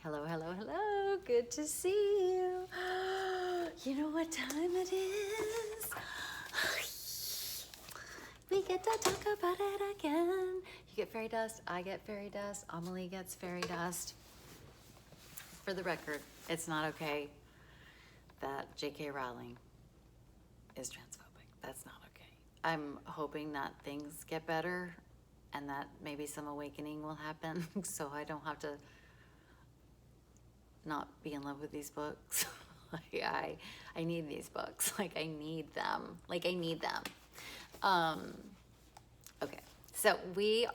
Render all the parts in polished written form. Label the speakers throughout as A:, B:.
A: Hello, hello, hello. Good to see you. You know what time it is? We get to talk about it again. You get fairy dust, I get fairy dust, Amelie gets fairy dust. For the record, it's not okay that J.K. Rowling is transphobic. That's not okay. I'm hoping that things get better and that maybe some awakening will happen so I don't have to not be in love with these books. Like I need these books. Like I need them. Okay, so we're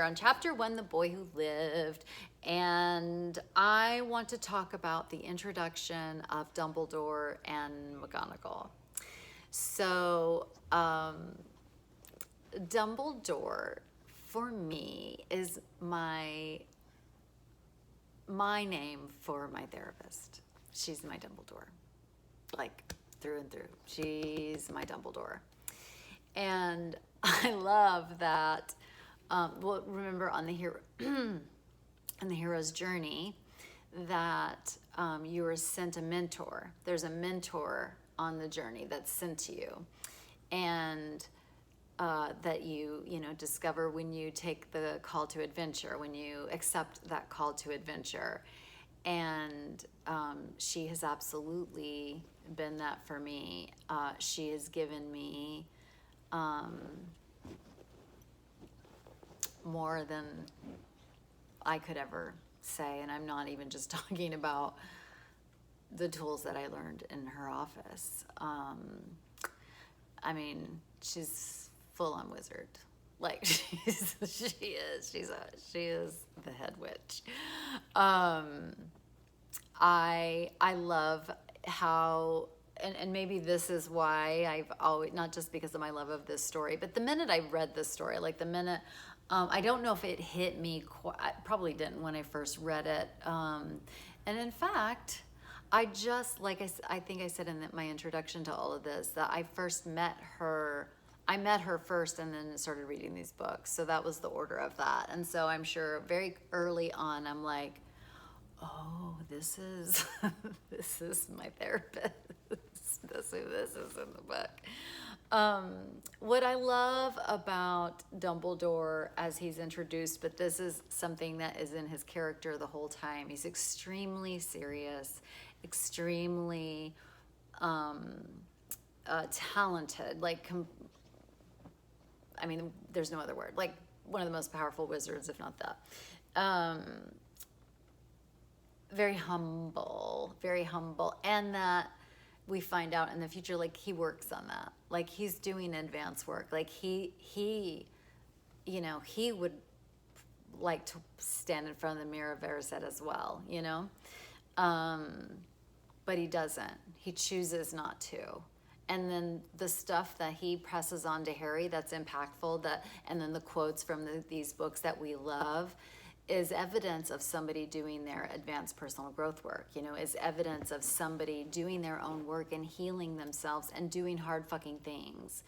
A: on chapter 1, The Boy Who Lived, and I want to talk about the introduction of Dumbledore and McGonagall. So, Dumbledore, for me, is my name for my therapist. She's my Dumbledore, like through and through. She's my Dumbledore. And I love that, well, remember on the hero's journey that you were sent a mentor. There's a mentor on the journey that's sent to you. And that you discover when you take the call to adventure, when you accept that call to adventure. And she has absolutely been that for me. She has given me more than I could ever say, and I'm not even just talking about the tools that I learned in her office. I mean, she's full-on wizard. Like she is the head witch. I love how, and maybe this is why I've always, not just because of my love of this story, but the minute I read this story, like the minute, I don't know if it hit me, I probably didn't when I first read it. And in fact, I think I said in my introduction to all of this, that I met her first and then started reading these books. So that was the order of that. And so I'm sure very early on, I'm like, oh, this is my therapist. This is in the book. What I love about Dumbledore as he's introduced, but this is something that is in his character the whole time. He's extremely serious, extremely talented. I mean, there's no other word. Like one of the most powerful wizards, if not that. Very humble, and that we find out in the future, like he works on that. Like he's doing advanced work. Like he would like to stand in front of the mirror of Erised as well, but he doesn't. He chooses not to. And then the stuff that he presses on to Harry that's impactful, and then the quotes from these books that we love, is evidence of somebody doing their advanced personal growth work, is evidence of somebody doing their own work and healing themselves and doing hard fucking things.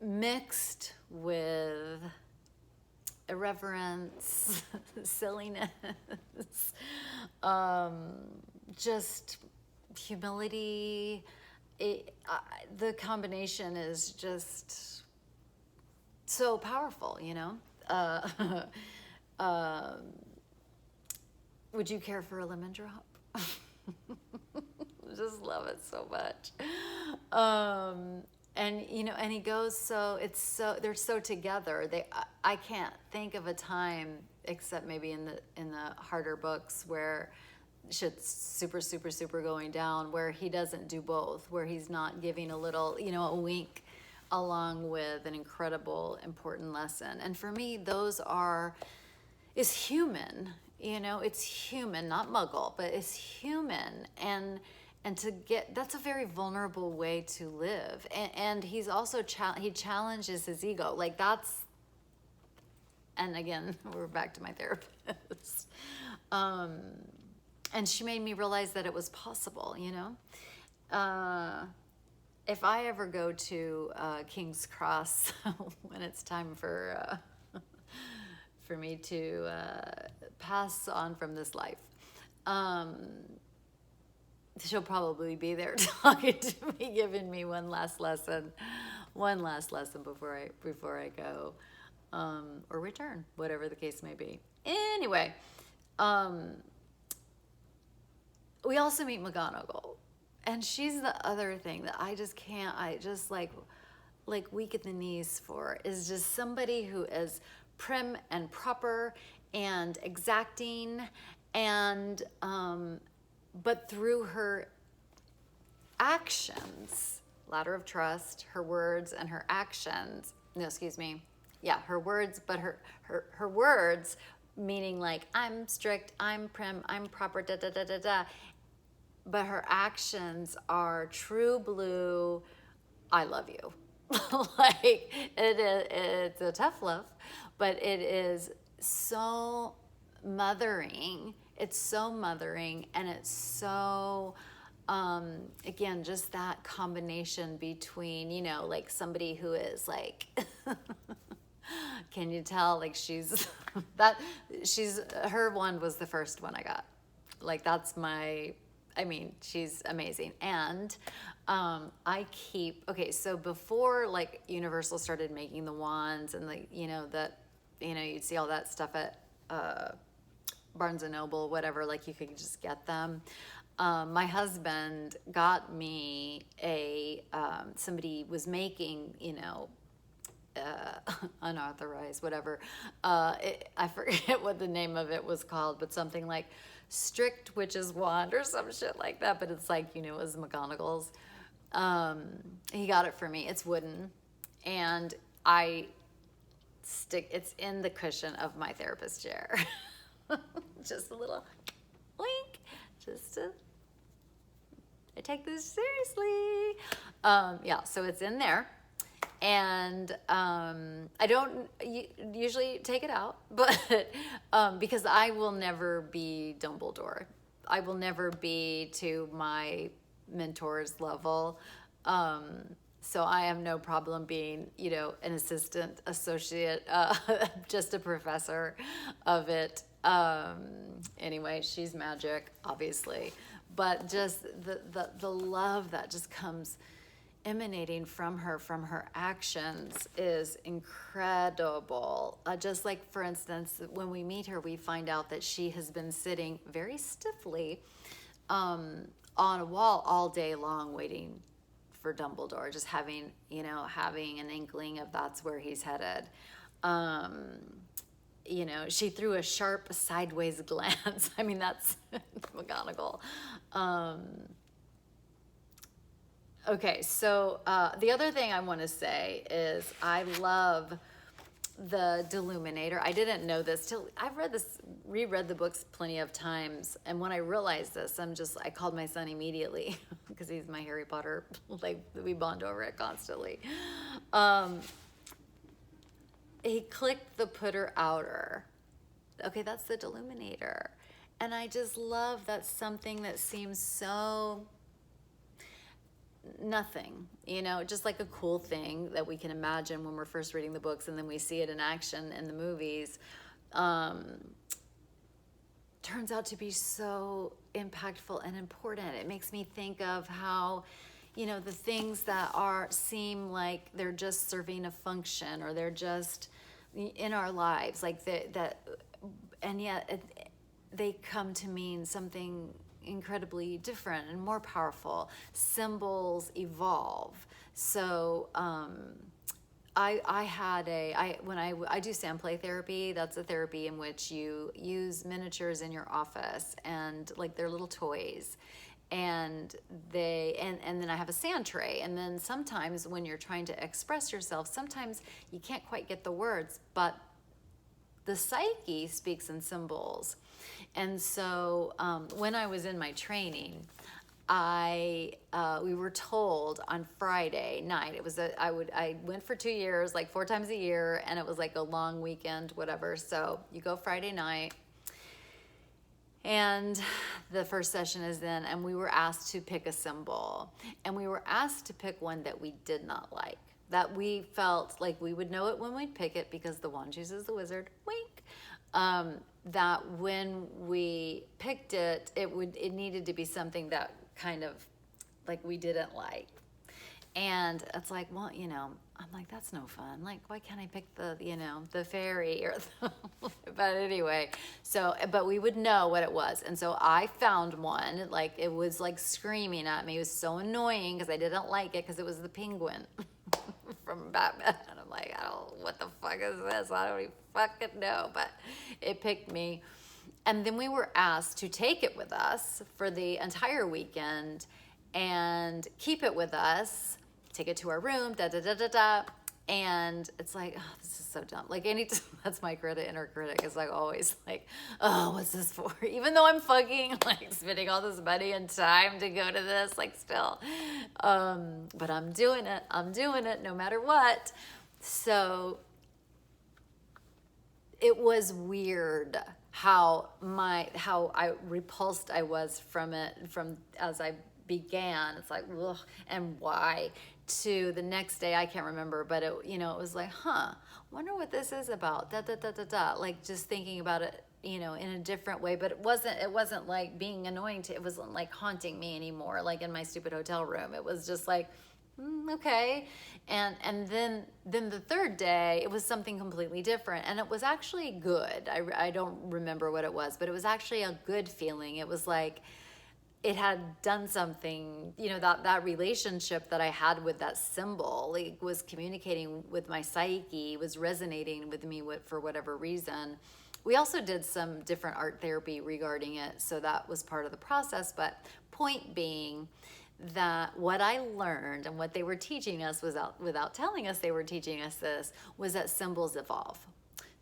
A: Mixed with irreverence, silliness, just humility. The combination is just so powerful, would you care for a lemon drop? Just love it so much. And he goes, they're so together. I can't think of a time, except maybe in the harder books, where shit's super, super, super going down, where he doesn't do both, where he's not giving a little, a wink along with an incredible, important lesson. And for me, is human, it's human, not muggle, but it's human. And that's a very vulnerable way to live. And he's also, he challenges his ego. Like and again, we're back to my therapist. And she made me realize that it was possible, if I ever go to King's Cross when it's time for me to pass on from this life. She'll probably be there talking to me, giving me one last lesson before I go, or return, whatever the case may be. Anyway, we also meet McGonagall, and she's the other thing that I just can't. I just like weak at the knees for, is just somebody who is prim and proper and exacting, and but through her actions, ladder of trust, her words and her actions, no, excuse me, yeah, her words, but her words, meaning like, I'm strict, I'm prim, I'm proper, da da da da da, but her actions are true blue, I love you. Like, it's a tough love, but it is so mothering. It's so mothering, and it's so, again, just that combination between, you know, like somebody who is like, can you tell, like her one was the first one I got. Like, that's my, I mean, she's amazing. And okay, so before like Universal started making the wands and you'd see all that stuff at Barnes and Noble, whatever, like you could just get them. My husband got me somebody was making, unauthorized, whatever. I forget what the name of it was called, but something like Strict Witch's Wand or some shit like that. But it's like, it was McGonagall's. He got it for me. It's wooden, and it's in the cushion of my therapist chair. Just a little link, I take this seriously. Yeah, so it's in there. And I don't usually take it out, but because I will never be Dumbledore. I will never be to my mentor's level. So I have no problem being, an assistant, associate, just a professor of it. Anyway, she's magic, obviously. But just the love that just comes emanating from her actions is incredible. Just like, for instance, when we meet her, we find out that she has been sitting very stiffly on a wall all day long waiting for Dumbledore, just having an inkling of that's where he's headed. She threw a sharp sideways glance. I mean, that's McGonagall. Okay, so the other thing I want to say is I love the Deluminator. I didn't know this till I've reread the books plenty of times, and when I realized this, I called my son immediately because he's my Harry Potter, like we bond over it constantly. He clicked the putter outer. Okay, that's the Deluminator, and I just love that something that seems so nothing, just like a cool thing that we can imagine when we're first reading the books, and then we see it in action in the movies, turns out to be so impactful and important. It makes me think of how, the things that seem like they're just serving a function, or they're just in our lives, like and yet they come to mean something incredibly different and more powerful. Symbols evolve. So I do sand play therapy. That's a therapy in which you use miniatures in your office, and like they're little toys, and then I have a sand tray. And then sometimes when you're trying to express yourself, sometimes you can't quite get the words, but the psyche speaks in symbols. And so when I was in my training, we were told on Friday night, I went for 2 years, like 4 times a year, and it was like a long weekend, whatever. So you go Friday night, and the first session is then, and we were asked to pick a symbol, and we were asked to pick one that we did not like, that we felt like we would know it when we'd pick it because the wand chooses the wizard, wink. that when we picked it, it needed to be something that kind of like we didn't like. And it's like, well, I'm like, that's no fun. Like, why can't I pick the fairy or but anyway, but we would know what it was. And so I found one, like, it was like screaming at me. It was so annoying because I didn't like it because it was the penguin from Batman. And I'm like, what the fuck is this? I don't even fucking know. But it picked me. And then we were asked to take it with us for the entire weekend and keep it with us, take it to our room, and it's like, oh, this is so dumb. Like, anytime, that's my inner critic is like always like, oh, what's this for? Even though I'm fucking like spending all this money and time to go to this, like, still, but I'm doing it no matter what. So it was weird how I repulsed I was from it from as I began. It's like, ugh, and why? To the next day, I can't remember, but it was like, wonder what this is about. Like, just thinking about it, in a different way. But it wasn't like being annoying it wasn't like haunting me anymore, like in my stupid hotel room. It was just like, okay. And then the third day, it was something completely different. And it was actually good. I don't remember what it was, but it was actually a good feeling. It was like, it had done something, that relationship that I had with that symbol, like, was communicating with my psyche, was resonating with me for whatever reason. We also did some different art therapy regarding it, so that was part of the process. But point being that what I learned and what they were teaching us without telling us they were teaching us this, was that symbols evolve.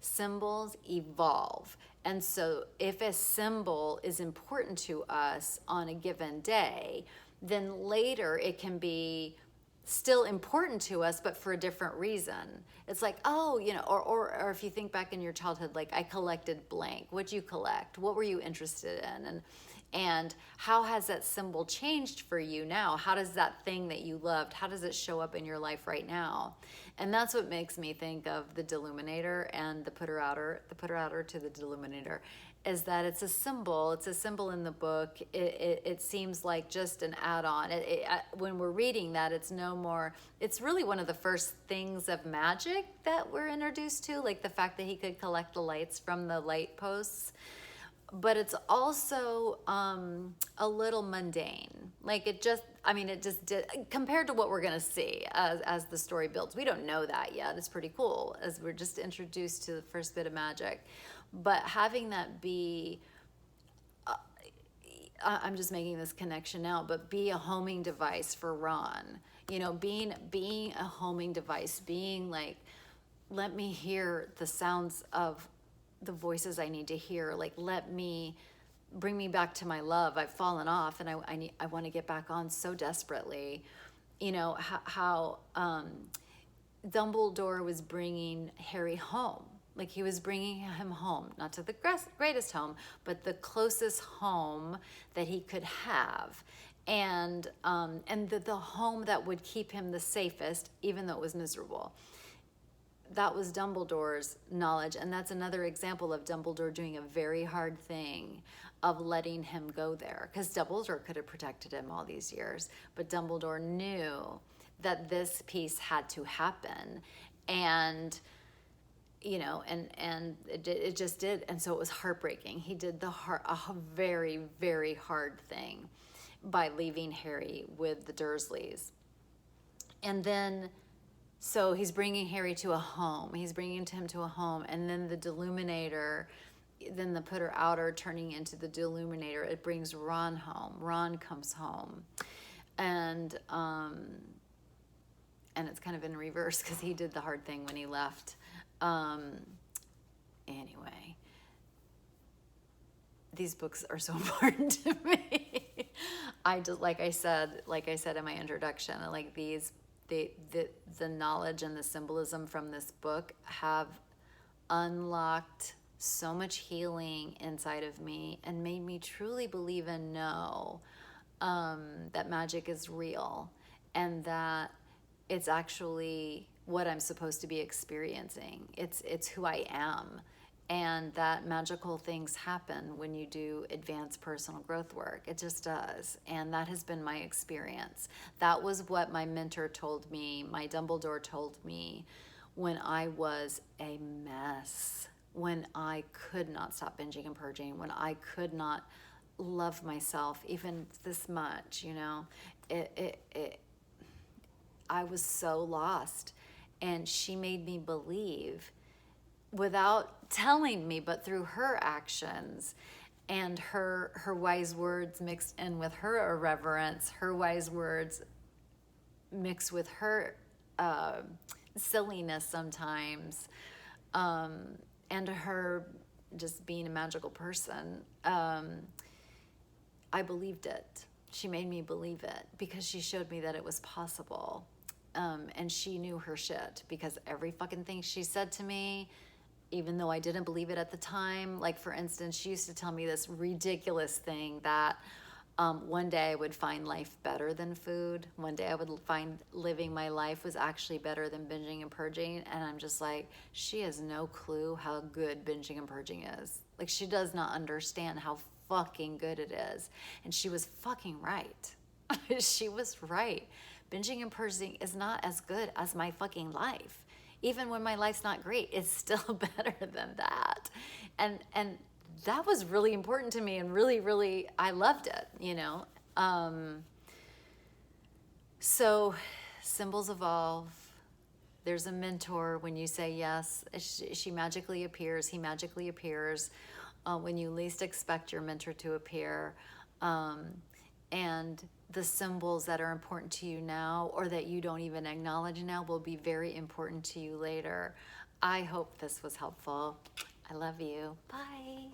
A: Symbols evolve. And so if a symbol is important to us on a given day, then later it can be still important to us, but for a different reason. It's like, oh, or if you think back in your childhood, like, I collected blank. What'd you collect? What were you interested in? And how has that symbol changed for you now? How does that thing that you loved, how does it show up in your life right now? And that's what makes me think of the Deluminator and the putter outer to the Deluminator, is that it's a symbol. It's a symbol in the book. It seems like just an add-on. When we're reading that, it's no more. It's really one of the first things of magic that we're introduced to, like the fact that he could collect the lights from the light posts. But it's also a little mundane. Like, it just did, compared to what we're going to see as the story builds. We don't know that yet. It's pretty cool as we're just introduced to the first bit of magic. But having that be, I'm just making this connection now, but be a homing device for Ron. Being a homing device, being like, let me hear the sounds of the voices I need to hear. Like, bring me back to my love. I've fallen off and I want to get back on so desperately. How Dumbledore was bringing Harry home. Like, he was bringing him home, not to the greatest home, but the closest home that he could have. And the home that would keep him the safest, even though it was miserable. That was Dumbledore's knowledge, and that's another example of Dumbledore doing a very hard thing of letting him go there, because Dumbledore could have protected him all these years, but Dumbledore knew that this piece had to happen, and it just did, and so it was heartbreaking. He did a very, very hard thing by leaving Harry with the Dursleys, and then. So he's bringing Harry to a home. He's bringing him to a home. And then the Deluminator, then the putter outer turning into the Deluminator, it brings Ron home. Ron comes home. And it's kind of in reverse because he did the hard thing when he left. Anyway, these books are so important to me. I just, like I said in my introduction, like these, the knowledge and the symbolism from this book have unlocked so much healing inside of me and made me truly believe and know that magic is real and that it's actually what I'm supposed to be experiencing. It's who I am. and that magical things happen when you do advanced personal growth work. It just does. And that has been my experience. That was what my mentor told me, my Dumbledore told me when I was a mess, when I could not stop binging and purging, when I could not love myself even this much, you know. I was so lost. And she made me believe, without telling me, but through her actions and her wise words mixed in with her irreverence, her wise words mixed with her silliness sometimes, and her just being a magical person. I believed it. She made me believe it because she showed me that it was possible. And she knew her shit, because every fucking thing she said to me, even though I didn't believe it at the time, like for instance, she used to tell me this ridiculous thing that one day I would find life better than food. One day I would find living my life was actually better than binging and purging. And I'm just like, she has no clue how good binging and purging is. Like, she does not understand how fucking good it is. And she was fucking right. She was right. Binging and purging is not as good as my fucking life. Even when my life's not great, it's still better than that. And that was really important to me, and really, really, I loved it, you know. So symbols evolve. There's a mentor. When you say yes, she magically appears. He magically appears when you least expect your mentor to appear. And the symbols that are important to you now, or that you don't even acknowledge now, will be very important to you later. I hope this was helpful. I love you. Bye.